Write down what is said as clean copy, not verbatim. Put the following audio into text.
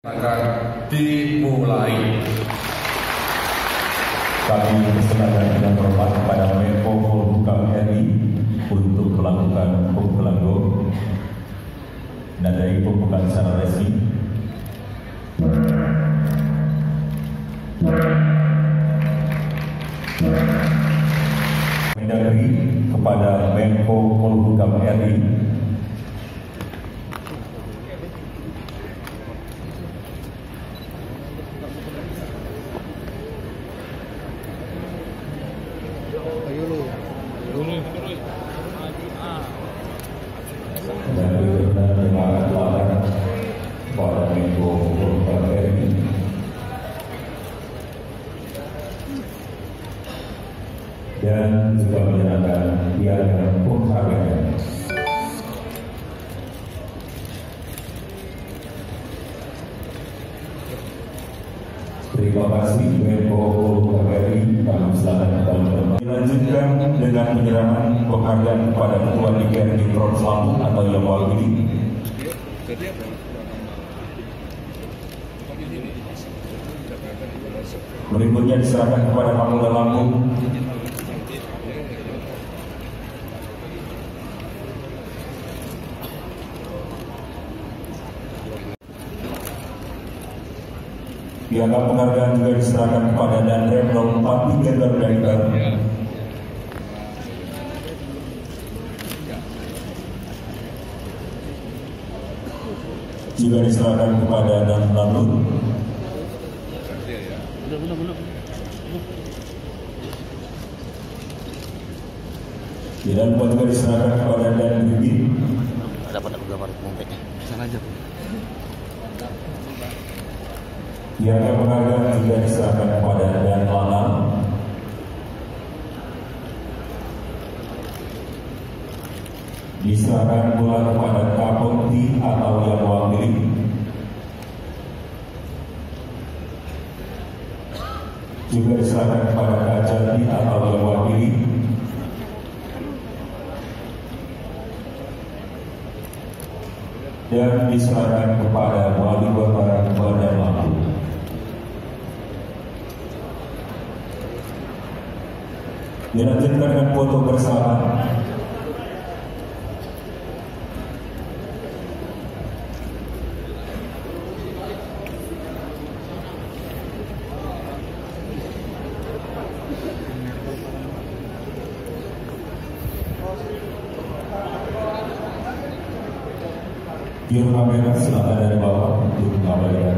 akan dimulai. Kami persilakan dengan hormat kepada Menko Polhukam RI untuk melakukan pembukaan dan dari pembukaan secara resmi. Mendagri kepada Menko Polhukam RI. Dan berkenan dengan kepada Menko Polhukam RI dan juga menyerahkan piagam penghargaan. Terima kasih Menko Polhukam RI. Kami silakan teman-teman. Dilanjutkan dengan penyerahan penghargaan kepada Ketua DPRD Provinsi Lampung atau yang mewakili. Berikutnya diserahkan kepada Kapolda Lampung. Piagam penghargaan juga diserahkan kepada Danrem 04 Garuda. Juga diserahkan kepada Dan Lanut. Dan juga diserahkan kepada Dan Bibit. Dapat aku gambar nanti. Sana aja. Piagam penghargaan juga diserahkan kepada Dan Lanal. Diserahkan pula kepada Kapolri atau yang mewakili. Juga diserahkan kepada Kajati atau yang mewakili. Dan diserahkan kepada Wali Kota Bandar Lampung. Dilanjutkan dengan foto bersama. Biar kamera silakan dari bawah untuk mengabadikan